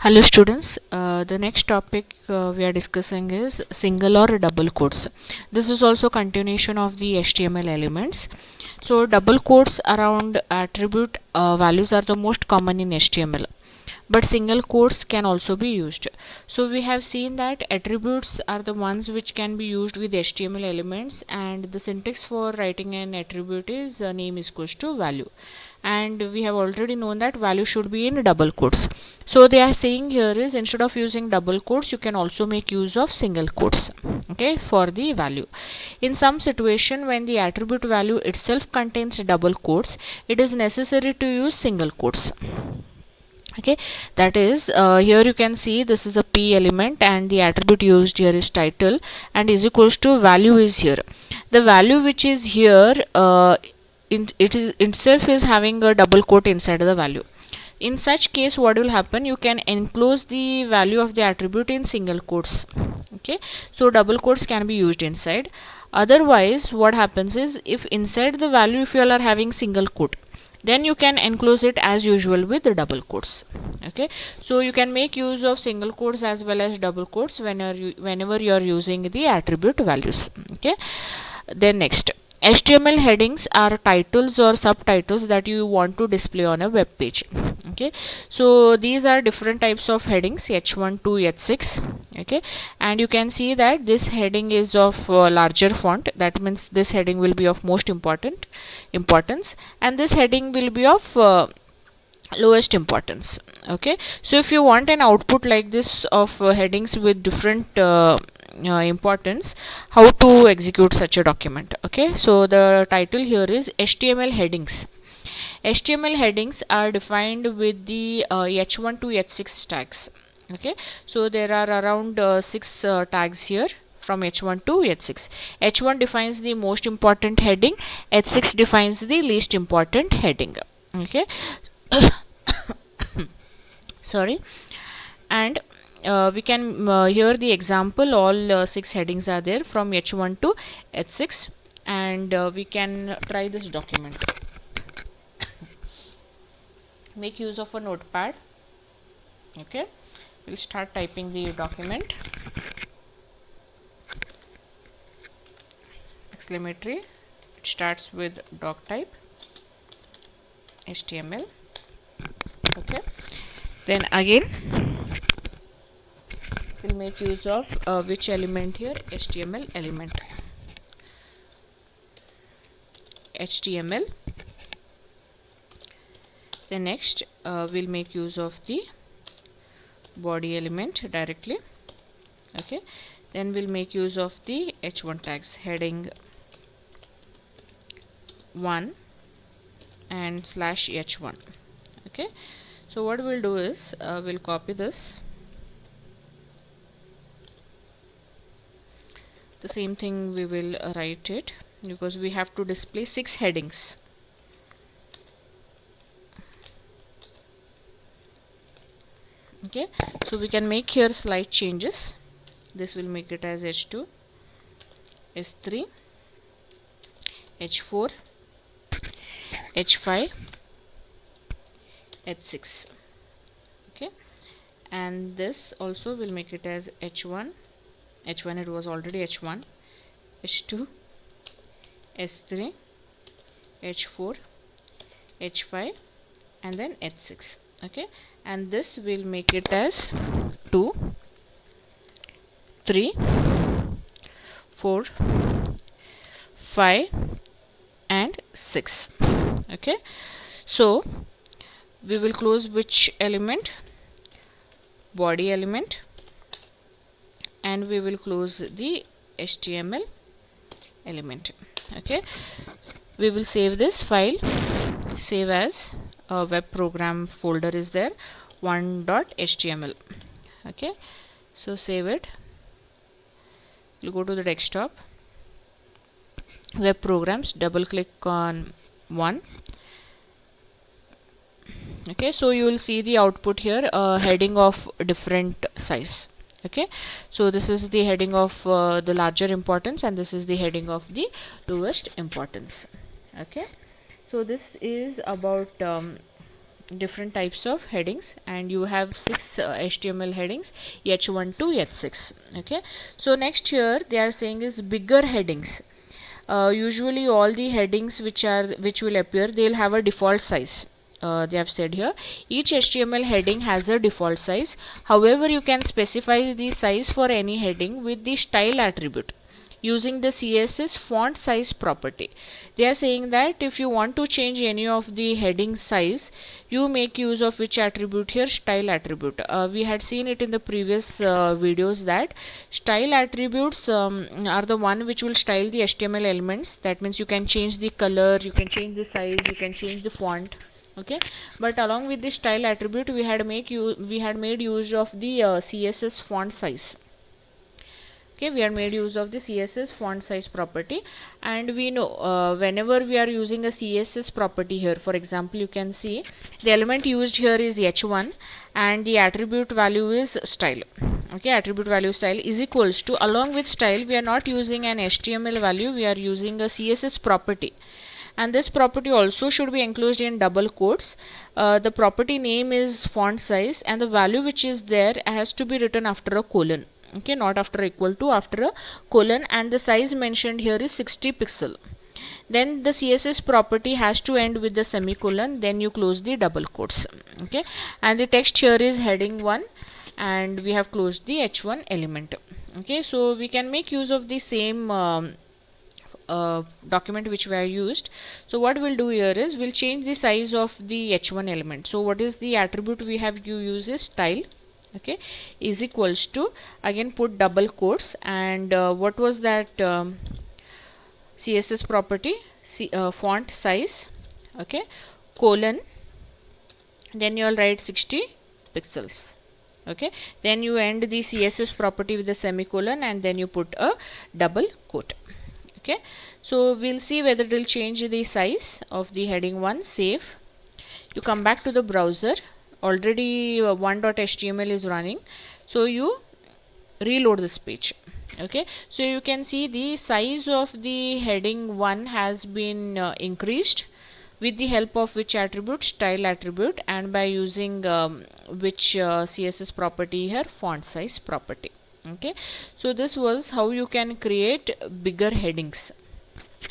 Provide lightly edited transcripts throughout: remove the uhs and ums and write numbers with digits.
Hello students, the next topic we are discussing is single or double quotes. This is also continuation of the HTML elements. So double quotes around attribute values are the most common in HTML, but single quotes can also be used. So we have seen that attributes are the ones which can be used with HTML elements, and the syntax for writing an attribute is name is equals to value, and we have already known that value should be in double quotes. So they are saying here is instead of using double quotes you can also make use of single quotes, okay, for the value. In some situation when the attribute value itself contains double quotes, it is necessary to use single quotes. Okay, that is here you can see this is a p element and the attribute used here is title and is equals to value is here. The value which is here it is itself is having a double quote inside the value. In such case what will happen, you can enclose the value of the attribute in single quotes. Okay, so double quotes can be used inside. Otherwise what happens is, if inside the value if you all are having single quote, then you can enclose it as usual with the double quotes. Okay, so you can make use of single quotes as well as double quotes whenever you are using the attribute values. Okay, then next, HTML headings are titles or subtitles that you want to display on a web page. Okay, so these are different types of headings, h1 to h6. Okay, and you can see that this heading is of larger font, that means this heading will be of most importance, and this heading will be of lowest importance. Okay, so if you want an output like this of headings with different importance, how to execute such a document? Okay, so the title here is HTML headings. HTML headings are defined with the h1 to h6 tags. Okay, so there are around 6 tags here from h1 to h6. h1 defines the most important heading, h6 defines the least important heading. Okay, sorry, and we can here the example, all 6 headings are there from h1 to h6, and we can try this document. Make use of a notepad. Okay, we'll start typing the document. Exclamatory, it starts with doc type HTML. Okay, then again we'll make use of which element here, HTML element, HTML. Then next we'll make use of the body element directly. Okay, then we'll make use of the h1 tags, heading 1 and slash h1. Okay, so what we'll do is we'll copy this, the same thing we will write it, because we have to display 6 headings. Okay, so we can make here slight changes. This will make it as h2, h3, h4, h5, h6. Okay, and this also will make it as h1, it was already h1, h2, h3, h4, h5, and then h6. Okay, and this will make it as 2, 3, 4, 5, and 6. Okay, so we will close which element? Body element, and we will close the HTML element. Okay, we will save this file, save as a web program folder is there, 1.html. okay, so save it. We'll go to the desktop, web programs, double click on 1. Okay, so you will see the output here, heading of different size. Okay, so this is the heading of the larger importance, and this is the heading of the lowest importance. Okay, so this is about different types of headings, and you have 6 HTML headings, H1 to H6. Okay, so next here they are saying is bigger headings. Usually all the headings which will appear, they'll have a default size. They have said here each HTML heading has a default size. However, you can specify the size for any heading with the style attribute using the CSS font size property. They are saying that if you want to change any of the heading size, you make use of which attribute here? Style attribute. We had seen it in the previous videos that style attributes are the one which will style the HTML elements. That means you can change the color, you can change the size, you can change the font. Okay, but along with the style attribute, we had made use of the CSS font size. Okay, we are made use of the CSS font size property, and we know whenever we are using a CSS property here, for example, you can see the element used here is h1 and the attribute value is style. Okay, attribute value style is equals to, along with style we are not using an HTML value, we are using a CSS property, and this property also should be enclosed in double quotes. The property name is font size, and the value which is there has to be written after a colon. Okay, not after equal to, after a colon, and the size mentioned here is 60 pixel. Then the CSS property has to end with the semicolon, then you close the double quotes. Okay, and the text here is heading 1, and we have closed the h1 element. Okay, so we can make use of the same document which we are used. So what we'll do here is we'll change the size of the h1 element. So what is the attribute we have used is style. Okay, is equals to, again put double quotes, and what was that CSS property? Font size. Okay, colon, then you'll write 60 pixels. Okay, then you end the CSS property with a semicolon, and then you put a double quote. Okay, so we'll see whether it will change the size of the heading 1. Save. You come back to the browser. Already 1.html is running, so you reload this page. Okay, so you can see the size of the heading 1 has been increased with the help of which attribute? Style attribute, and by using which CSS property here? Font size property. Okay, so this was how you can create bigger headings.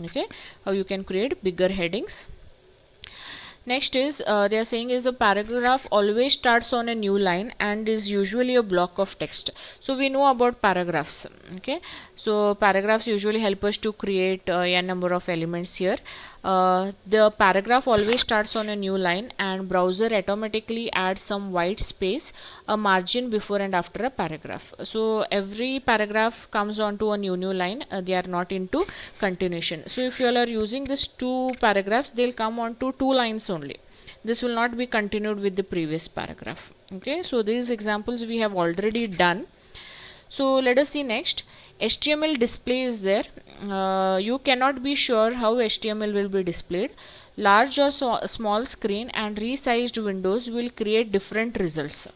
Okay, how you can create bigger headings. Next is they are saying is a paragraph always starts on a new line and is usually a block of text. So we know about paragraphs. Okay, so paragraphs usually help us to create a number of elements here. The paragraph always starts on a new line, and browser automatically adds some white space, a margin before and after a paragraph. So every paragraph comes onto a new line. They are not into continuation. So if you all are using this 2 paragraphs, they'll come onto 2 lines only. This will not be continued with the previous paragraph. Okay, so these examples we have already done. So let us see next. HTML display is there. You cannot be sure how HTML will be displayed. Large or small screen and resized windows will create different results.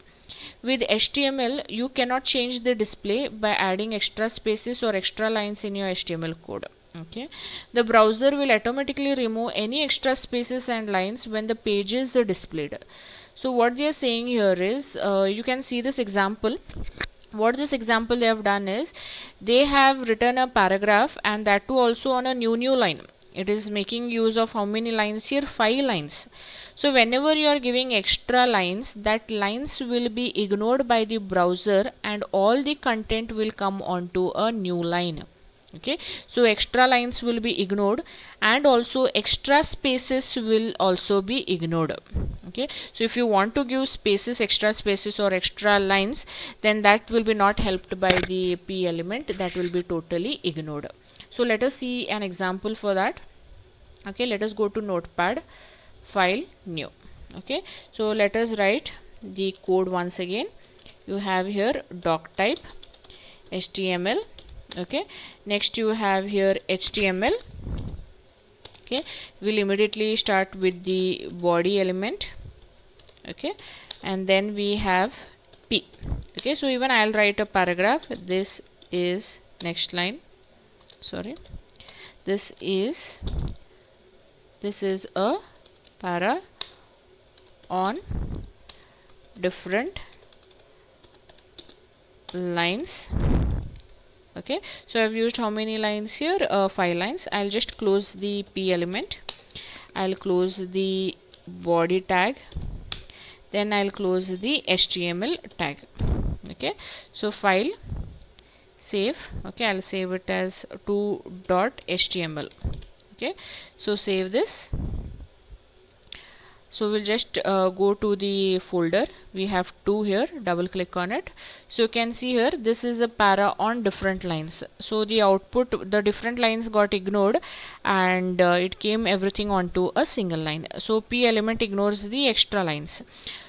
With HTML, you cannot change the display by adding extra spaces or extra lines in your HTML code. Okay, the browser will automatically remove any extra spaces and lines when the page is displayed. So what they are saying here is, you can see this example. What this example they have done is, they have written a paragraph, and that too also on a new line. It is making use of how many lines here? 5 lines. So whenever you are giving extra lines, that lines will be ignored by the browser and all the content will come onto a new line. Okay, so extra lines will be ignored, and also extra spaces will also be ignored. Okay, so if you want to give spaces, extra spaces or extra lines, then that will be not helped by the p element, that will be totally ignored. So let us see an example for that. Okay, let us go to Notepad, file, new. Okay, so let us write the code once again. You have here doc type HTML. Okay, next you have here HTML. Okay, we'll immediately start with the body element. Okay, and then we have p. Okay, so even I'll write a paragraph. This is next line. Sorry, this is a paragraph. on different lines. Okay, so I've used how many lines here? 5 lines. I'll just close the p element. I'll close the body tag, then I'll close the HTML tag. Okay, so file, save. Okay, I'll save it as 2.html. Okay, so save this. So we'll just go to the folder. We have 2 here, double click on it. So you can see here, this is a para on different lines. So the output, the different lines got ignored, and it came everything onto a single line. So p element ignores the extra lines.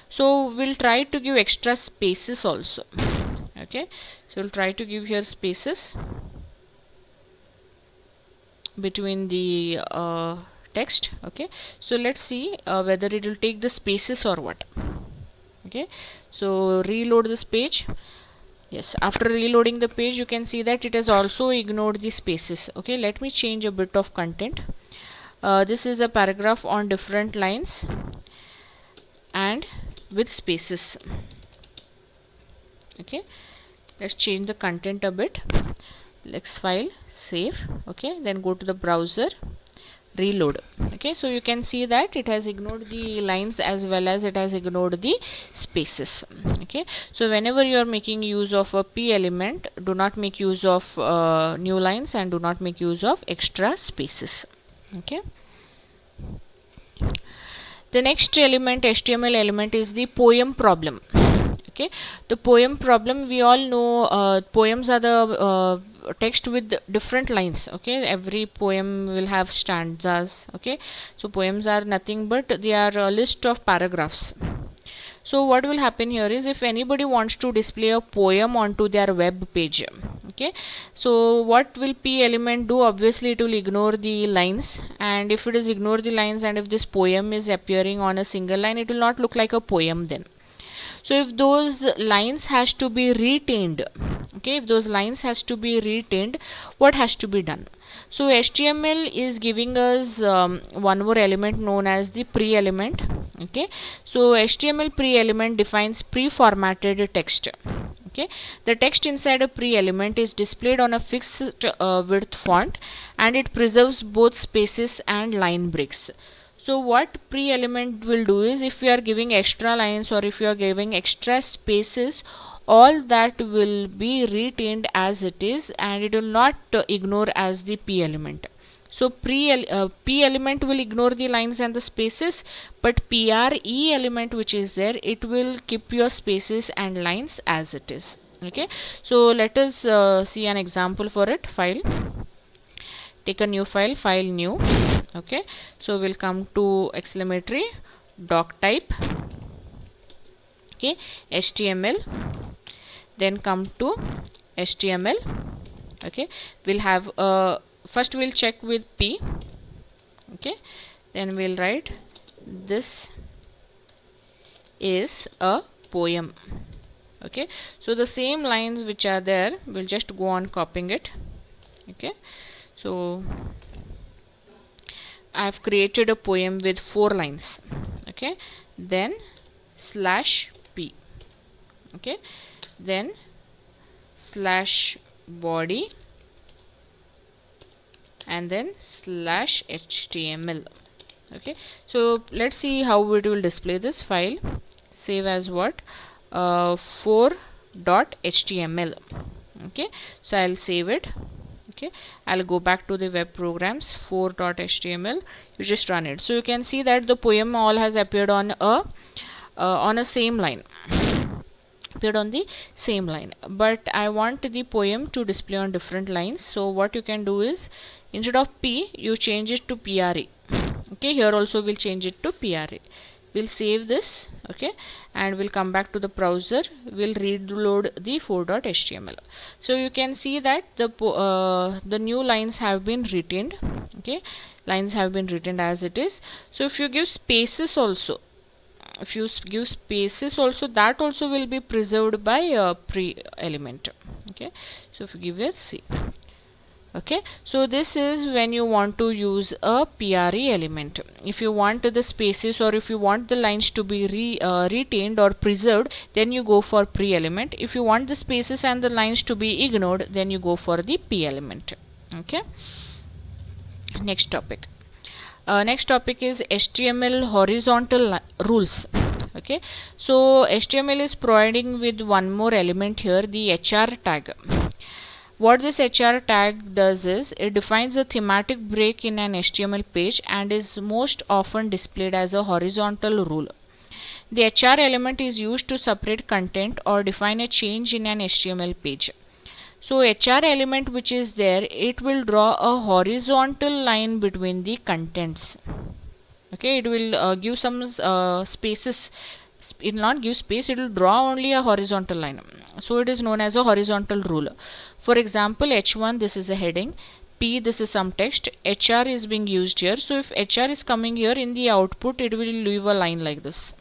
So we'll try to give extra spaces also. Okay, so we'll try to give here spaces between the text. Okay, so let's see whether it will take the spaces or what. Okay, so reload this page. Yes, after reloading the page, you can see that it has also ignored the spaces. Okay, let me change a bit of content. This is a paragraph on different lines and with spaces. Okay, let's change the content a bit. Let's file, save. Okay, then go to the browser, reload. Okay, so you can see that it has ignored the lines as well as it has ignored the spaces. Okay, so whenever you are making use of a p element, do not make use of new lines and do not make use of extra spaces. Okay, the next element, HTML element, is the poem problem. Okay, the poem problem, we all know poems are the text with different lines. Okay, every poem will have stanzas. Okay, so poems are nothing but they are a list of paragraphs. So what will happen here is, if anybody wants to display a poem onto their web page, okay, so what will p element do? Obviously it will ignore the lines, and if it is ignore the lines and if this poem is appearing on a single line, it will not look like a poem then. So if those lines has to be retained, okay, if those lines has to be retained, what has to be done? So HTML is giving us one more element known as the pre element. Okay, so HTML pre element defines pre-formatted text. Okay, the text inside a pre element is displayed on a fixed width font, and it preserves both spaces and line breaks. So what pre element will do is, if you are giving extra lines or if you are giving extra spaces, all that will be retained as it is, and it will not ignore as the p element. So p element will ignore the lines and the spaces, but pre element which is there, it will keep your spaces and lines as it is. Okay, so let us see an example for it. File, take a new file, file new. Okay, so we'll come to exclamatory doc type. Okay, HTML, then come to HTML. Okay, we'll have first we'll check with p. Okay, then we'll write this is a poem. Okay, so the same lines which are there, we'll just go on copying it. Okay, so I've created a poem with 4 lines. Okay, then slash p. Okay, then slash body, and then slash HTML. Okay, so let's see how it will display this. File, save as what? 4.html. Okay, so I'll save it. Okay, I'll go back to the web programs, 4.html. You just run it. So you can see that the poem all has appeared on a same line, appeared on the same line, but I want the poem to display on different lines. So what you can do is, instead of p, you change it to pre. Okay, here also we'll change it to pre. We'll save this. Okay, and we'll come back to the browser. We'll reload the 4.html. So you can see that the new lines have been retained. Okay, lines have been retained as it is. So if you give spaces also, that also will be preserved by pre element. Okay, so if you give it, see, Okay, so this is when you want to use a PRE element. If you want the spaces or if you want the lines to be retained or preserved, then you go for pre element. If you want the spaces and the lines to be ignored, then you go for the P element. Okay, next topic. Next topic is HTML horizontal rules. Okay, so HTML is providing with one more element here, the HR tag. What this HR tag does is it defines a thematic break in an HTML page and is most often displayed as a horizontal rule. The HR element is used to separate content or define a change in an HTML page. So HR element which is there, it will draw a horizontal line between the contents. Okay, it will give some spaces. It will not give space, it will draw only a horizontal line. So it is known as a horizontal rule. For example, H1, this is a heading. P, this is some text. HR is being used here. So if HR is coming here in the output, it will leave a line like this.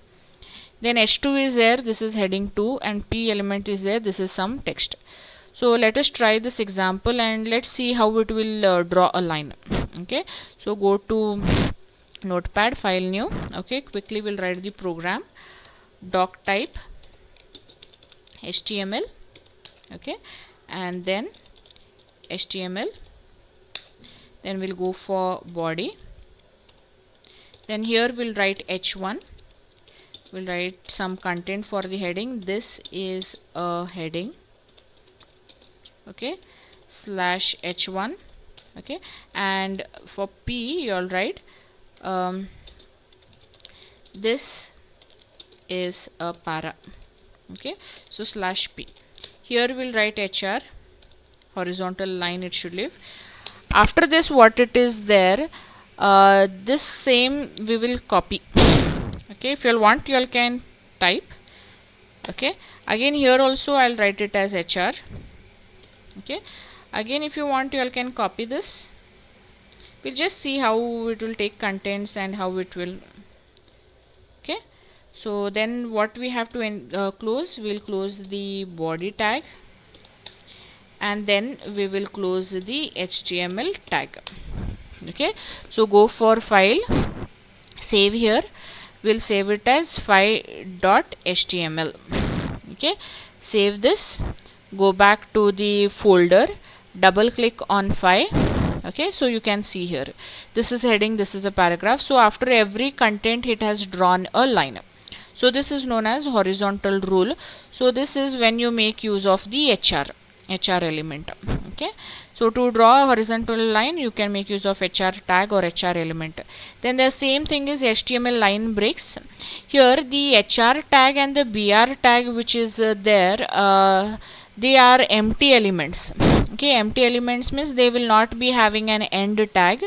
Then H2 is there, this is heading 2, and P element is there, this is some text. So let us try this example and let's see how it will draw a line. Okay, so go to Notepad, file new. Okay, quickly we'll write the program. Doc type HTML. Okay, and then HTML. Then we'll go for body. Then here we'll write H1. We'll write some content for the heading. This is a heading. Okay, slash H1. Okay, and for P you'll write this is a para. Okay, so slash P. Here we'll write HR, horizontal line it should leave. After this, what it is there, this same we will copy. Okay, if you all want, you all can type. Okay, again here also I'll write it as HR. Okay, again if you want, you all can copy this. We'll just see how it will take contents and how it will. Okay, so then what we have to close, we'll close the body tag and then we will close the HTML tag. Okay, so go for file, save here, we'll save it as file.html. Okay, save this, go back to the folder, double click on file. Okay, so you can see here, this is heading, this is a paragraph. So after every content it has drawn a line. So this is known as horizontal rule. So this is when you make use of the HR element. Okay, so to draw a horizontal line you can make use of HR tag or HR element. Then the same thing is HTML line breaks. Here the HR tag and the BR tag which is there, they are empty elements. Okay, empty elements means they will not be having an end tag.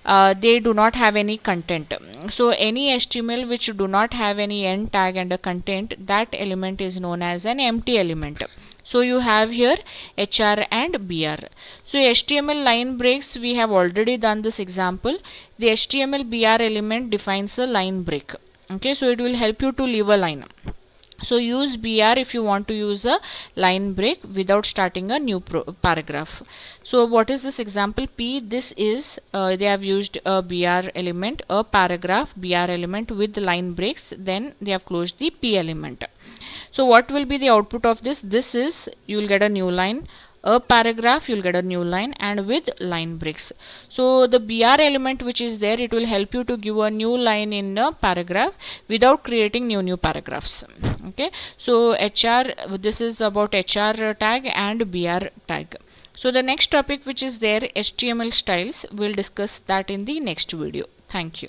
They do not have any content. So any HTML which do not have any end tag and a content, that element is known as an empty element. So you have here HR and BR. So HTML line breaks, we have already done this example. The HTML BR element defines a line break. Okay, so it will help you to leave a line. So use BR if you want to use a line break without starting a new paragraph. So what is this example P? This is they have used a BR element, a paragraph BR element with line breaks. Then they have closed the P element. So what will be the output of this? This is, you will get a new line, a paragraph, you will get a new line, and with line breaks. So the BR element which is there, it will help you to give a new line in a paragraph without creating new paragraphs. Okay, so HR, this is about HR tag and BR tag. So the next topic which is there, HTML styles, we'll discuss that in the next video. Thank you.